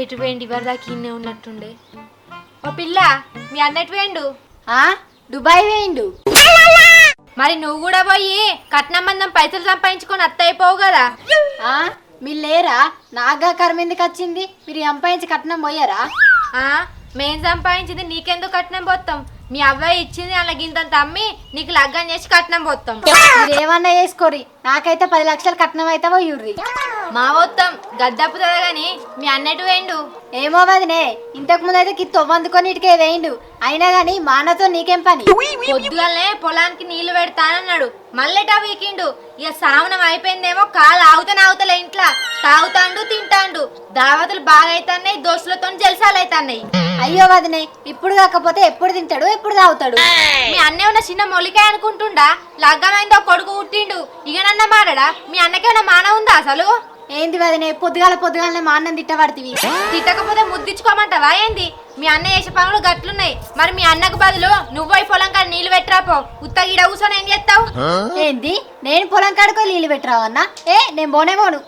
ఎటు వేయండి వరదాకి ఇన్నే ఉన్నట్టుండే. ఓ పిల్ల, మీ అన్నట్టు వేయండు. దుబాయ్ వేయండు. మరి నువ్వు కూడా పోయి కట్నం మందం పైసలు సంపాదించుకొని అత్త అయిపోవు కదా. మీరు లేరా? నాగా కర్మ ఎందుకు వచ్చింది? మీరు సంపాదించి కట్నం పోయారా? మేం సంపాదించింది నీకెందుకు కట్నం పోతాం? మీ అబ్బాయి ఇచ్చింది అలా గింతంత అమ్మి నీకు లగ్గం చేసి కట్నం పోతాం. ఏమన్నా చేసుకోరి, నాకైతే 10 లక్షలు కట్నం అయితే పోయుర్రి. మా పోతాం గద్దప్పుతుంది గాని మీ అన్నట్టు వేయండు. ఏమో వదినే, ఇంతకు ముందు అయితే కి తొవ్వందుకొని ఇటుకే వేయండు. అయినా గాని మానతో నీకేం పని? పొద్దుగాలనే పొలానికి నీళ్లు పెడతానన్నాడు, మళ్ళెటా వీకిండు. ఇక సావనం అయిపోయిందేమో, కాలు ఆగుతలే ఇంట్లో తాగుతాండు తింటాండు. దావతులు బాగా అవుతున్నాయి, దోస్తులతో జలసాలు అవుతున్నాయి. అయ్యో వదినే, ఇప్పుడు కాకపోతే ఎప్పుడు తింటాడు, ఎప్పుడు తాగుతాడు? మీ అన్న ఉన్న చిన్న మొలికాయ అనుకుంటుండా? లగ్గమైందో కొడుకు పుట్టిండు, ఇకనన్నా మారడా? మీ అన్నకేమన్నా మాన ఉందా అసలు? ఏంది వదినే, పొద్దుగాలనే మా అన్నం తిట్టబడుతుంది. తిట్టకపోతే ముద్దిచ్చుకోమంటావా ఏంది? మీ అన్న చేసే పనులు గట్లున్నాయి. మరి మీ అన్నకు బదులు నువ్వు పొలం కాడ నీళ్లు పెట్టరాపో. ఉత్తగా ఈడ కూర్చొని ఏం చేస్తావు? ఏంది, నేను పొలం కాడుకో నీళ్లు పెట్టరావన్నా? నేను పోను.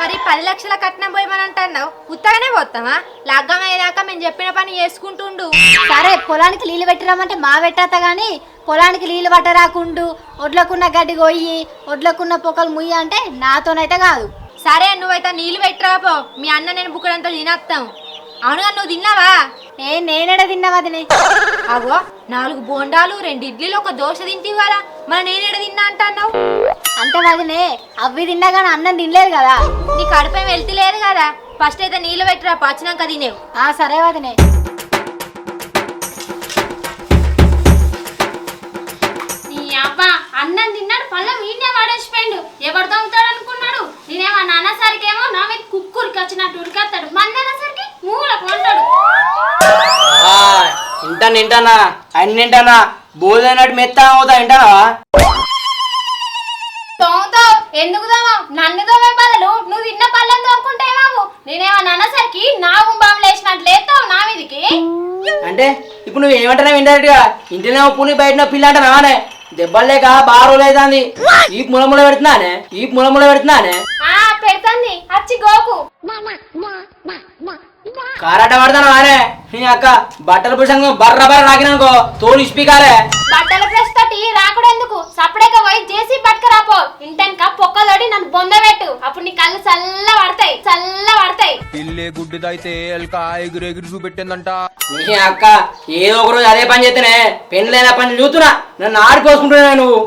మరి 10 లక్షల కట్నం పోయమని అంటున్నావు, ఉత్తగానే పోతావా? లగ్గం అయ్యేదాకా మేము చెప్పిన పని చేసుకుంటుండు. సరే, పొలానికి నీళ్లు పెట్టరామంటే మా పెట్టాత గాని పొలానికి నీళ్లు పట్టరాకుండు, ఒడ్లకున్న గడ్డి కొయ్యి, ఒడ్లకున్న పొక్కలు ముయ్య అంటే నాతోనైతే కాదు. సరే, నువ్వైతే నీళ్లు పెట్టరాపో. మీ అన్న నేను బుక్కడంతా తినేస్తాం. అవునుగా, నువ్వు తిన్నావా? నేనేడ తిన్నావదినే? అగో, 4 బోండాలు 2 ఇడ్లీలు 1 దోశ తింటివి కదా, మరి నేనేడ తిన్నా అంటున్నావు? అంటే వదినే, అవి తిన్నా కానీ అన్నం తినలేదు కదా. నీ కడుపేం వెళ్తలేదు కదా. ఫస్ట్ అయితే నీళ్లు పెట్టరాపో, వచ్చినాక తినేవు. సరే వదినే. అన్నం తిన్నాడు, పళ్ళ మీనే వాడేసిపోయిండు. ఎవరు దొంగతాడు అనుకున్నాడు? నేనేమో నాన్నసరికేమో నా మీద కుక్కురికి వచ్చినట్టు ఉరికేస్తాడు, మందనసరికి మూలకు అంటాడు. ఇంటానా అన్నింటానా బోధనట్టు మెత్తా అవుతా వింటానా? తోముతావు ఎందుకు తోమావు? నన్ను తోమే బదులు నువ్వు తిన్న పళ్ళని తోముకుంటేమావు. నేనేమో నాన్నసరికి నా గుంబాము లేచినట్టు లేస్తావు నా మీదికి. అంటే ఇప్పుడు నువ్వు ఏమంటానా వింటాడుగా? ఇంటినేమో పులి బయట పిల్ల అంటానే దెబ్బలు లేక బాగా రోజులు అవుతుంది. ఈ ములముల పెడుతున్నానే పెడుతుంది అచ్చి గోకు. కారాట పడతాను వానే నీ అక్క బట్టల పురుషంగా బర్ర నాకినానుకో తోలు ఇష్పికాలే. బట్టల ప్రెస్ తోటి రాకుడెందుకు? సపడేక పోయి చేసి పట్టుకురాపో. ఇంటెనక పొక్కతోటి నన్ను బొందబెట్టు, అప్పుడు నీ కళ్ళు చల్ల పడతాయి. ఇల్లే గుడ్డిదైతే ఎగిరి చూపెట్టిందంట. నీ అక్క ఏదో ఒక రోజు అదే పని చేస్తేనే పెళ్ళైన పని చూస్తున్నా నన్ను ఆడిపోసుకుంటున్నా నువ్వు.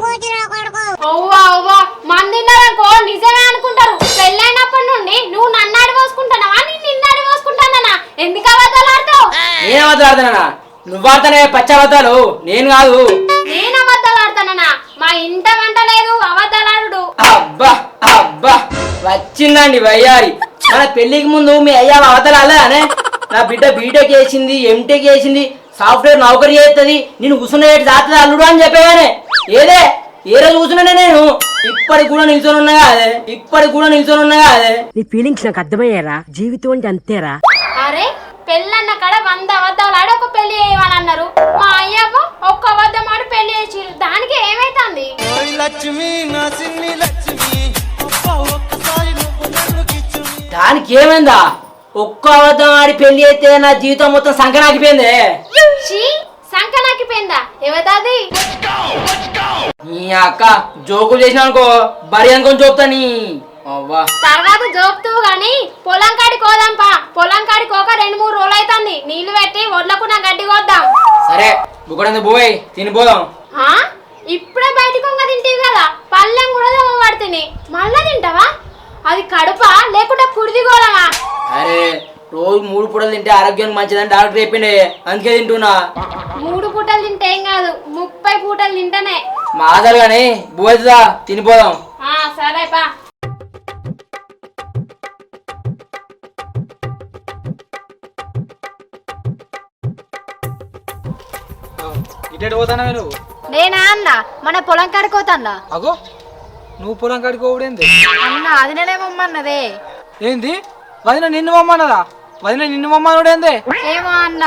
ఓవ్వా మందిన్నారనుకో నిజమే అనుకుంటారు. పెళ్ళైనప్పటి నుండి నువ్వు నన్ను ఆడిపోసుకుంటానవా, నేను నిన్ను ఆడిపోసుకుంటానా? ఎందుకు అబద్ధాలు ఆడతావు? నేను అబద్ధాలు ఆడతానా? నువ్వు ఆడతానే పచ్చి అబద్ధాలు, నేను కాదు. నేను అబద్ధాలు ఆడతానా? మా ఇంట వంట లేదు అబద్ధాలు ఆడు. అబ్బా వచ్చిందండి వయ్యారి. మన పెళ్లికి ముందు మీ అయ్యా అబద్ధాలు ఆడలేదానే? నా బిడ్డ బీటెక్ చేసింది, ఎంటెక్ చేసింది, సాఫ్ట్వేర్ నౌకరీ చేస్తుంది, నేను కూర్చున్న జాతర అల్లుడు అని చెప్పేగానే ఏ రోజు కూర్చున్నానే నేను? ఇప్పటికి కూడా నిల్చొని ఉన్నా అదే. నీ ఫీలింగ్స్ నాకు అర్థమయ్యారా? జీవితం అంటే అంతేరా. అరే, పెళ్ళన్న కాడ 100 అబద్ధాలు ఆడి ఒక పెళ్లి చేయమని అన్నారు. మా అయ్యకు ఒక్క అబద్ధం ఆడి పెళ్లి చేసిరు. దానికి ఏమైతుంది? దానికి ఏమైందా? ఒక్క అబద్ధం ఆడి పెళ్లి అయితే నా జీవితం మొత్తం సంకనాకిపోయిందే. సంకనాకిపోయిందా? ఎవరిది? నీ అక్క జోకులు చేసిన అనుకో బరి అనుకొని చూపుతాని. తర్వాత జోపుతావు గాని పొలం కాడికి కోదాంపా. పొలం కాడికి ఒక 2-3 రోజులు అవుతుంది. నీళ్లు పెట్టి ఒడ్లకు నా గడ్డి కోద్దాం. సరే, బుక్కడంత పోయి తినిపోదాం. ఇప్పుడే బయటకు కొంగ తింటివి కదా, పళ్ళెం కూడా పడుతుంది. మళ్ళా తింటావా? అది కడుపా లేకుండా కుడిది గోళమా? అరే, రోజు 3 పూటలు తింటే ఆరోగ్యానికి మంచిదని డాక్టర్ చెప్పిండే, అందుకే తింటున్నా. 3 పూటలు తింటే ఏం కాదు, 30 పూటలు తింటేనే మాదలు గాని బోదా తినిపోదాం. సరేపా. ఇటు పోతానా నువ్వు? నేనా అన్న, మన పొలం కాడుకోతాన్నా. అగో, నువ్వు పొలం కాడికి పోవడేంది అన్న? అది నేనేమమ్మన్నదే. ఏంది? వదిన నిన్ను మమ్మన్నదా? వదిన నిన్ను మమ్మనుడేందే? ఏమో అన్న,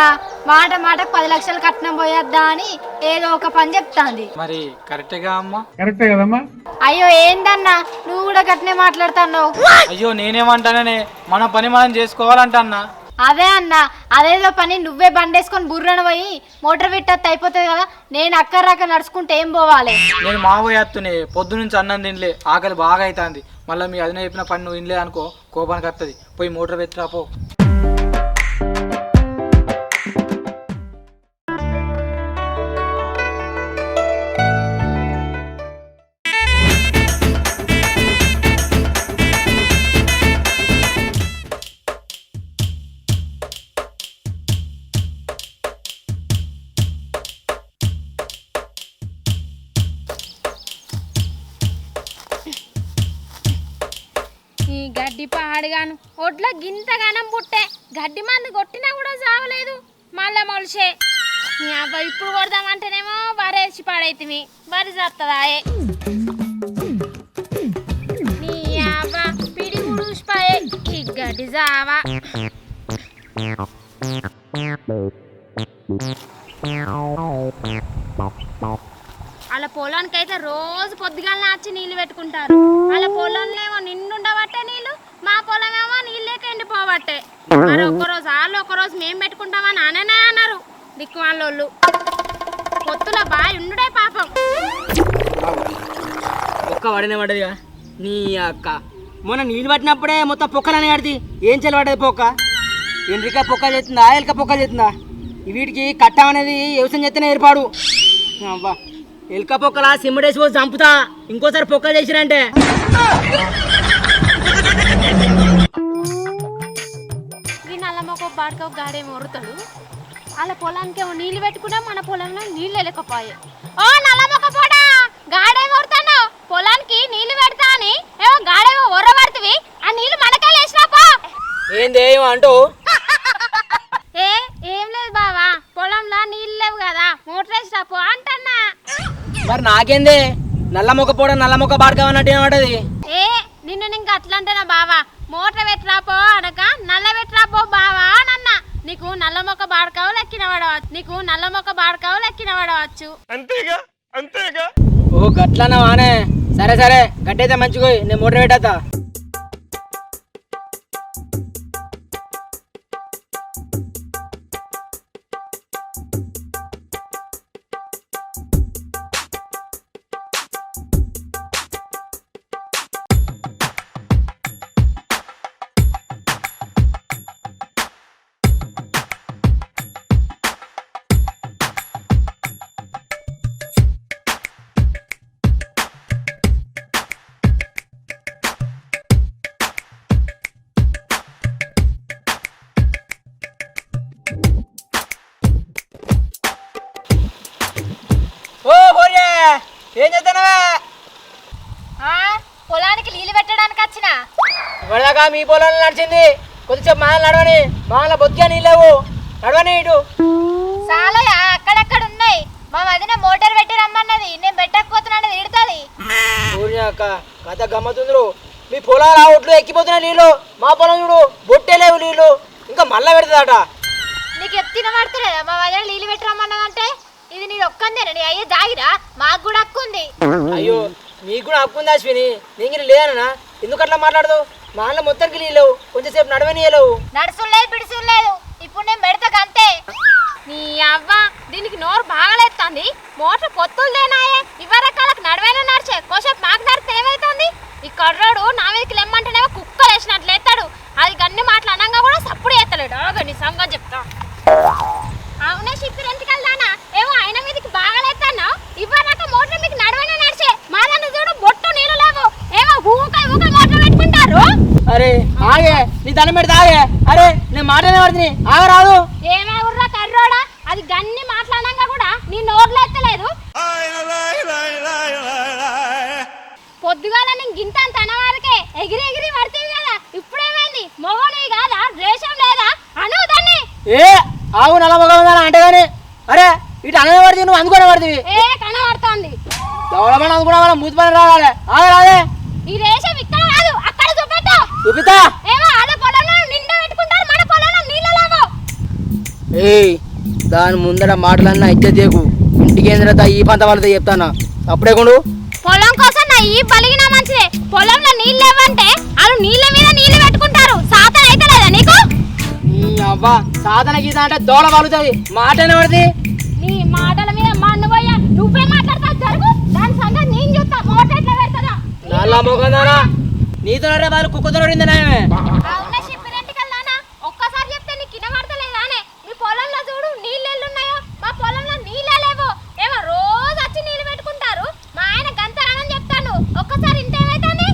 మాట 10 లక్షలు కట్నం పోయేద్దా అని ఏదో ఒక పని చెప్తాంది. మరి కరెక్టేగా అమ్మా? కరెక్టే కదమ్మా. అయ్యో ఏందన్నా, నువ్వు కూడా గట్నే మాట్లాడుతున్నావు. అయ్యో నేనేమంటాననే, మన పని మనం చేసుకోవాలంటన్నా. అదే అన్న, అదేదో పని నువ్వే బండేసుకొని బుర్రను పోయి మోటార్ పెట్టేస్తే అయిపోతుంది కదా. నేను అక్కర్రాక నడుచుకుంటే ఏం పోవాలి? నేను మావయ్యత్తునే పొద్దు నుంచి అన్నం తినలే, ఆకలి బాగా అవుతుంది. మళ్ళీ మీ అదిన చెప్పిన పని నువ్వు వినలే అనుకో, కోపానికి వస్తుంది. పోయి మోటార్ పెట్టిరా పో. ఈ గడ్డి పాడుగాను ఒడ్ల గింత గనం పుట్టే గడ్డి మంది కొట్టినా కూడా చావలేదు, మళ్ళా మొలిసే. నీ అబ్బా ఇప్పుడు కొడదామంటేనేమో వరేసి పాడైతివి, వరి చేస్తుందాయే. నీ అబ్బా పిడి ముడుసిపోయే ఈ గడ్డి జావా. వాళ్ళ పొలానికి అయితే రోజు పొద్దుగాలనే వచ్చి నీళ్లు పెట్టుకుంటారు. వాళ్ళ పొలంలో ఏమో నిండుండబట్టే నీళ్లు, మా పొలం ఏమో నీళ్ళు లేక ఎండిపోబట్టే. మరి ఒక్కరోజు వాళ్ళు ఒకరోజు మేము పెట్టుకుంటామని అననే అన్నారు దిక్కు వాళ్ళోళ్ళు. పొత్తుల బాయ్ ఉండుడే పాపం. ఒక్క పడనే పడ్డదిగా నీ అక్క. మొన్న నీళ్ళు పట్టినప్పుడే మొత్తం పొక్కలని కడితే ఏం చెల్లి పడ్డది పొక్క? ఎండ్రిక పొక్క చేస్తుందా, ఎలక పొక్క చేస్తుందా? వీటికి కట్టం అనేది వ్యవసాయం చేస్తేనే ఏర్పాడు. అబ్బా ఎలక పొక్కలా సిమ్మడేసి పోసి చంపుతా, ఇంకోసారి పొక్కలు చేసిరంటే. ఈ నల్లమ్మకు బాడుకో గాడేమో ఒరుతాడు. వాళ్ళ పొలానికి ఏమో నీళ్ళు పెట్టుకున్నా, మన పొలంలో నీళ్ళు వెళ్ళకపోయే. ఓ నల్లమ్మక పోడా, గాడేమో ఒరుతాను పొలానికి నీళ్లు పెడతా అని ఏమో గాడేమో ఒర్రబడుతుంది. ఆ నీళ్లు మనకే లేచినాపో. ఏంది ఏమో అంటూ? ఏం లేదు బావా, పొలంలో నీళ్ళు లేవు కదా, మోటార్ వేసినాపో అంటన్నా. మరి నాకేందే నల్ల మొక్క పోడ నల్ల మొక్క పాడుకోమన్నట్టు ఏమంటది? నిన్ను ఇంకా అట్లా అంటేనా బావా, మోటార్ పెట్టరాపో అనక నల్ల పెట్టరాపో బావా నన్న. నీకు నల్ల మొక్క బాడకావు లెక్కిన పడవచ్చు, నీకు నల్ల మొక్క బాడకావు లెక్కిన పడవచ్చు. అంతేగా అంతేగా. ఓ గట్లనా వానే. సరే సరే గట్టయితే మంచిగా నేను మోటార్ పెట్టేస్తా. ఏం చేస్తున్నావా? పొలానికి నీళ్ళు పెట్టడానికి వచ్చిన. ఇవాళదాకా మీ పొలంలో నడిచింది, కొద్దిసేపు మాల నడవని. మాల బొత్తిగా నీళ్ళవు, నడవని ఇటు. చాలా అక్కడక్కడ ఉన్నాయి. మా వదిన మోటార్ పెట్టి రమ్మన్నది, నేను పెట్టకపోతున్నాను తిడుతుంది. అక్క కథ గమ్మతుందరు. మీ పొలాలు ఆ ఒట్లు ఎక్కిపోతున్నాయి నీళ్ళు, మా పొలం చూడు బొట్టే లేవు నీళ్ళు, ఇంకా మళ్ళా పెడుతుందట. నీకు ఎత్తిన పడతలేదా మా వదిన నీళ్ళు పెట్టి రమ్మన్నదంటే? ఇది నీ ఒక్కందేనా? నీ అయ్యే జాగిరా, మాకు కూడా హక్కు ఉంది. అయ్యో మీకు కూడా హక్కు ఉంది అశ్విని, నేను లేదన్నా. ఎందుకు అట్లా మాట్లాడదు? మా అన్న మొత్తానికి నీళ్ళు కొంచెంసేపు నడవనియలేవు. నడుసులేదు పిడుసులేదు, ఇప్పుడు నేను పెడతా అంతే. నీ అవ్వ దీనికి నోరు బాగాలేస్తుంది. మోటార్ పొత్తులదేనాయే, ఇవరకాలకు నడవైనా నడిచే, కోసేపు మాకు నడితే ఏమైతుంది? ఈ కర్రోడు నా మీదకి లెమ్మంటేనేమో కుక్కలు వేసినట్లు ఎత్తాడు. అది గన్ని మాటలు అనంగా కూడా సప్పుడు ఎత్తలేడు. నీ సంగతి చెప్తా. అవునే షిప్పిర్ ఎందుకు వెళ్దానా? ఏమో ఆయన మీదకి బాగాలేస్తాను. ఇవ్వరాక మోటార్ మీకు నడవైనా నడిచే, మాదన్న చూడు బొట్టు నీళ్ళు లేవు, ఏమో ఊకాయ మోటార్ పెట్టుకుంటారు. అరే ఆగే, నీ దండం పెడితే ఆగే. అరే నేను మాట్లాడే పడుతుంది, ఆగరాదు. ఏమవుర్రా కర్రోడా, అది గన్ని మాట్లాడంగా కూడా నీ నోర్లు ఎత్తలేదు. పొద్దుగాల నేను గింత తన వారికే ఎగిరి ఎగిరి పడుతుంది కదా, ఇప్పుడేమైంది? మొగోని కాదా, రేషం లేదా అను దాన్ని. ఏ ఆవు నల్ల మొగ అంటే గానీ. అరే ఇటు అనే పడుతుంది, నువ్వు అందుకునే పడుతుంది. కనబడుతోంది దవడమని అందుకున్నా మనం మూతి పని రావాలి. ఆగరాదే. ఈ రేషం ఇక్కడ కాదు అక్కడ చూపెట్టు. చూపిస్తా. ఏమో ఆడ పొలంలో నిండా పెట్టుకుంటారు, మన పొలంలో నీళ్ళ లేవు. ఏయ్ దాని ముందర మాటలన్నా ఇచ్చేదేకు, ఇంటికి ఏం తర్వాత ఈ పంత వాళ్ళతో చెప్తానా. అప్పుడే కొండు పొలం కోసం నా ఈ బలిగినా మంచిదే. పొలంలో నీళ్ళు లేవంటే వాళ్ళు నీళ్ళ మీద నీళ్లు పెట్టుకుంటారు. సాతన అయితే లేదా నీకు? అబ్బా సాధన గీత అంటే దోళ పలుతుంది మాట పడుతుంది. నీ మాటల మీద మన్నుపోయా నువ్వే మాట్లాడతావు జరుగు దాని సంగతి నేను చూస్తా మోటార్ ఎట్లా పెడతాదా నల్ల మొగందానా నీతో వాళ్ళు కుక్కతో నాయమే. అవునా చెప్పినట్టుకల్లానా ఒక్కసారి చెప్తే నీకు కినబడతలేదానే మీ పొలంలో చూడు నీళ్ళు ఎల్లున్నాయో మా పొలంలో నీళ్ళే లేవో ఏమో రోజు వచ్చి నీళ్ళు పెట్టుకుంటారు మా ఆయన గంతరానని చెప్తాను ఒక్కసారి ఇంటేమైతానే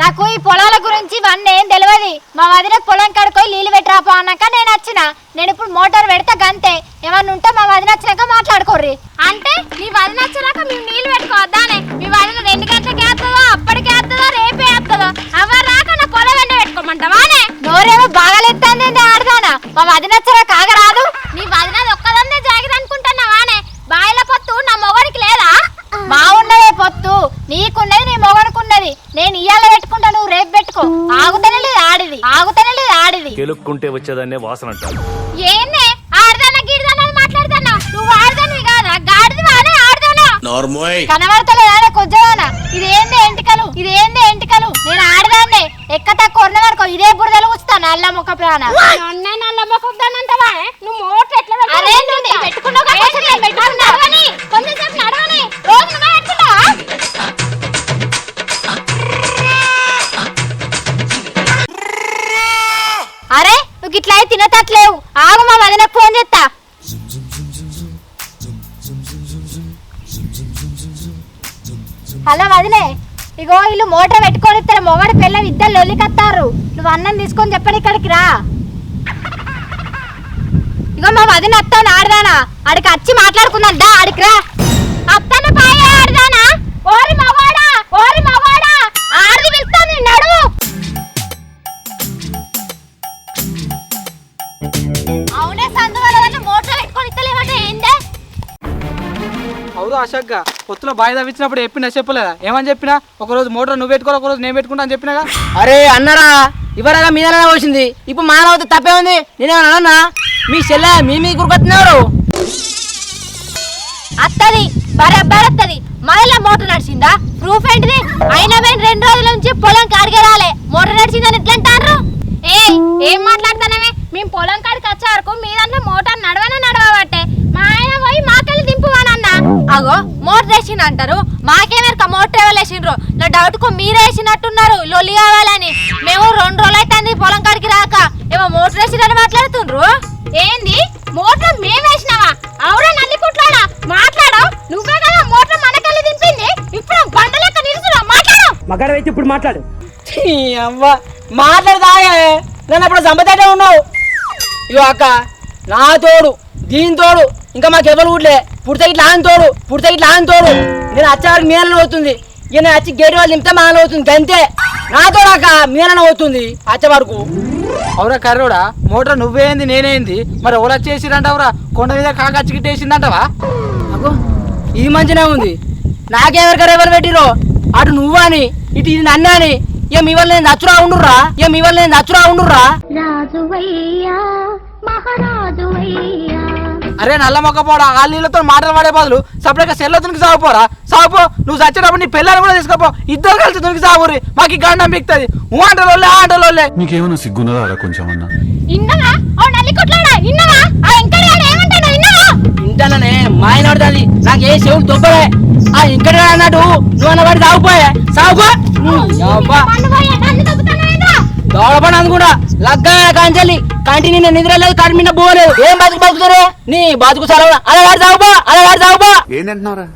నాకు ఈ పొలాల గురించి ఇవన్నీ ఏం తెలియదు. మా వదిన పొలం కాడుకోయి నీళ్ళు పెట్టరాపో అన్నాక నేను వచ్చిన. నేను ఇప్పుడు మోటార్ పెడతా గంతే. ఏమన్నా ఉంటే మా వదిన వచ్చినాక మాట్లాడుకోర్రి. అంటే నీ వదిన వచ్చాక మేము నీళ్ళు పెట్టుకోవద్దానే మీ వదిన 2 గంటలకి వేస్తుందో అప్పటికే వేస్తుందో రేపే వేస్తుందో ఎవరు రాక నా పొలం వెంట పెట్టుకోమంటావానే నోరేమో బాగాలేస్తుంది ఆడదానా. మా వదిన వచ్చాక కాగరాదు. నీ వదినది ఒక్కదందే జాగిరి అనుకుంటున్నావానే బాయిల పొత్తు నా మొగడికి లేదా మా ఉన్నదే పొత్తు నీకున్నది నీ మొగనుకున్నది. నేను ఇయ్యాల పెట్టుకుంటా నువ్వు రేపు పెట్టుకో. ఆగుతనే లేదు ఆడిది గెలుక్కుంటే వచ్చేదాన్నే వాసన అంటారు. ఏందే ఆడదానా గిడదానా మాట్లాడతానా నువ్వు ఆడదానివి కాదా గాడిది వానే ఆడదానా కనబడతలేదా కొంచెం. ఇదేంది ఎంటికలు నేను ఆడదాన్నే ఎక్కతా కొన్నదనుకో ఇదే బురదలు ఉంచుతాను నల్ల మొక్క ప్రాణ. నన్నే నల్ల మొఖం దానంటావా నువ్వు మోటార్ ఎట్లా అరే నువ్వు పెట్టుకున్నావు కదా, కొంచెం నేను పెట్టుకున్నా. నడవని కొంచెంసేపు నడవని రోజు నువ్వే పెట్టుకున్నావా అరే నువ్వు ఇట్లా అయితే తినతట్లేవు. ఆగు మా వదిన ఫోన్ చేస్తా. హలో వదిలే, ఇగో వీళ్ళు మోటార్ పెట్టుకొని ఇస్తారు. మొగడు పిల్లలు ఇద్దరు లొల్లికత్తారు. నువ్వు అన్నం తీసుకొని చెప్పండి ఇక్కడికి రా. ఇగో మా వదిన అత్తాను ఆడదానా ఆడికి వచ్చి మాట్లాడుకుందాం దా ఆడికి రా. అత్తన పాయ ఆడదానా ఓరి మగవాడా ఆడది పిలుస్తాను నడువు అవునే సందు వల్ల మోటార్ పెట్టుకొని ఇస్తలేమంటే ఏందే? అవును అశోక్గా పొత్తులో బావి తవ్వించినప్పుడు చెప్పలేదా ఏమని చెప్పినా ఒకరోజు మోటార్ నువ్వు పెట్టుకో ఒకరోజు నేను పెట్టుకుంటా అని చెప్పినాగా. అరే అన్నారా ఇవరగా మీదనే వచ్చింది. ఇప్పుడు మానవత తప్పే ఉంది. నేనేమన్నా అన్నా మీ చెల్లె మీ గురికొస్తున్నారు. అత్తది బరబ్బర్ అత్తది. మళ్ళీ మోటార్ నడిచిందా? ప్రూఫ్ ఏంటిది? అయినా మేము 2 రోజుల నుంచి పొలం కాడికే రాలే. మోటార్ నడిచిందని ఎట్లా అంటారు? ఏం మాట్లాడతానమే మేము పొలం కాడికి వచ్చే వరకు మీ దాంట్లో మోటార్ నడవబట్టే మా ఆయన పోయి మాకెళ్ళి దింపువానన్నా అగో మోటార్ వేసింది అంటారు. మాకేమేరక మోటార్ ఎవరు వేసిండ్రు? నా డౌట్ కు మీరే వేసినట్టున్నారు లొల్లి కావాలని. మేము 2 రోజులు అవుతుంది పొలం కాడికి రాక. ఏమో మోటార్ వేసిందని మాట్లాడుతుండ్రు. ఏంది మోటార్ మేమేసినావా అవురా నల్లికుట్లాడా మాట్లాడు నువ్వే కదా మోటార్ మనకెళ్ళి దింపింది ఇప్పుడు బండలెక్క నిలుచురా మాట్లాడు మగాడవైతే ఇప్పుడు మాట్లాడు. అవ్వ మాట్లాడదాగే నేను అప్పుడు సంపదాటే ఉన్నావు. ఇగో అక్క నా తోడు దీని తోడు ఇంకా మాకు ఎవరు ఊట్లే పుడితే ఇట్లా ఆని తోడు నేను వచ్చేవారికి మీదన అవుతుంది. ఇక నేను వచ్చి గేట్ వాళ్ళు నింపితే మాన అవుతుంది అంతే. నా తోడు అక్క మీదన అవుతుంది వచ్చే వరకు. అవురా కర్రోడా మోటార్ నువ్వేంది నేనేంది మరి ఎవరు వచ్చేసిరంటావురా కొండ మీద కాకచ్చి గిట్టేసిందంటావా. అగో ఇది మంచిగా ఉంది. నాకెవరికరెవరు పెట్టిరో అటు నువ్వని ఇటు ఇది నన్నని ఇక మీ వల్ల నేను నచ్చురా ఉండుర్రా. అరే నల్ల మొక్కపోడా ఆ నీళ్ళతో మాటలు పడే బదులు సపరేట్గా సెల్ల తునికి సాగుపోరా సాగుపో. నువ్వు చచ్చేటప్పుడు నీ పిల్లలు కూడా తీసుకుపో. ఇద్దరు కలిసి తునికి సాగురి మాకు ఈ గండం బిక్తుంది. ఆంటలోళ్ళే నీకేమన్నా సిగ్గున్నదా కొంచెం అన్నా? ఇన్నవా ఓ నల్లికుట్లాడా ఇన్నవా ఆ ఎంకడిగాడు ఏమంటాడు ఇన్నవా ఇంటనే మా ఆయన పడుతుంది నాకు ఏ చెవులు దొబ్బలే. ఆ ఇంకడ అన్నట్టు నువ్వు అన్నవాడి సాగుపో దోడపడి అనుకుంటా లగ్గా కాంచెల్లి కంటి నిన్న నిద్ర లేదు కరెంట్ మీద పోలేదు. ఏం బతుకుతారు నీ బతుకు సెలవు అలా సాగుపో. ఏంటంటున్నారా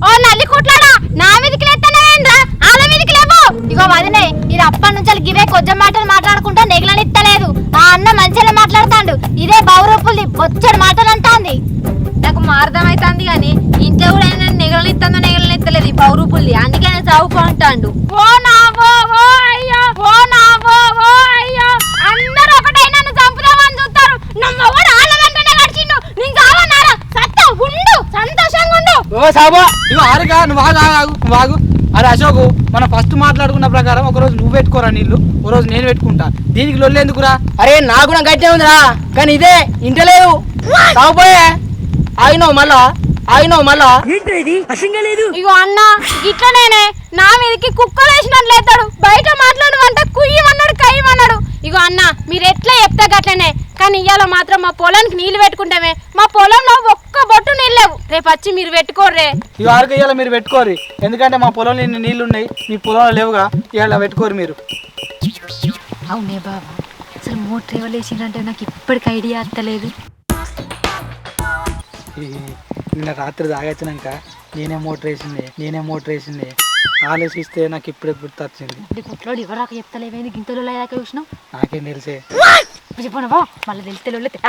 ఓ నల్లికుట్లాడా నా మీదకి లేస్తానేంద్రా ఆల మీదకి లేవు ఇగో వదినే ఇది అప్పటి నుంచి గివే కొంచెం మాటలు మాట్లాడుకుంటా నెగలనిత్తలేదు. ఆ అన్న మంచిగా మాట్లాడుతాండు. ఇదే బౌరూపుల్ది బొచ్చడు మాటలు అంటాంది. నాకు అర్థమైతుంది కానీ ఇంట్లో కూడా ఆయన నెగలనిత్తలేదు ఈ పౌరూపుల్ది. అందుకే ఆయన చదువుకో అంటాడు. అందరూ ఒకటే నన్ను చంపుదామని చూస్తారు నా మొగుడు ఆళ్ళ వెంటనే గడిచిండు నేను కావన్నారా సత్తా ఉండు సంతోషంగా ఉండు ఓ సాబా ఇవి ఆరుగా నువ్వు ఆగు. అరే అశోకు మనం ఫస్ట్ మాట్లాడుకున్న ప్రకారం ఒకరోజు నువ్వు పెట్టుకోరా నీళ్ళు ఓ రోజు నేను పెట్టుకుంటా. దీనికి లొల్లి ఎందుకురా? అరే నాకు కూడా గట్టే ఉందిరా కానీ ఇదే ఇంటలేదు సాగుపోయే. ఆగినావు మళ్ళా ఏంటో ఇది అసంగా లేదు. ఇగో అన్న ఇట్లనేనే నా మీదకి కుక్కలు వేసినట్లేస్తాడు. బయట మాట్లాడమంటే కుయ్యమన్నాడు కయ్యమన్నాడు. ఇగో అన్న మీరు ఎట్లా మాత్రం మా పొలానికి నీళ్లు పెట్టుకుంటామే మా పొలంలో ఒక్క బొట్టు నీళ్ళు లేవు రేపు వచ్చి మీరు పెట్టుకోర్రే ఈ వారికి ఇవాళ మీరు పెట్టుకోరు, ఎందుకంటే మా పొలంలో ఇన్ని నీళ్లు ఉన్నాయి, మీ పొలంలో లేవుగా, ఇవాళ పెట్టుకోరు మీరు. అవునే బాబా, అసలు మోటార్ ఎవరు వేసిందంటే నాకు ఇప్పటికి ఐడియా అత్తలేదు. నిన్న రాత్రి తాగొచ్చినాక నేనే మోటార్ వేసింది ఆలోచిస్తే నాకు ఇప్పుడే గుర్తొచ్చింది. కుట్లోడు ఎవరాక చెప్తలేవేంది గింతలో దాకా చూసినావు? నాకేం తెలిసే చెప్పను బా, మళ్ళీ తెలితే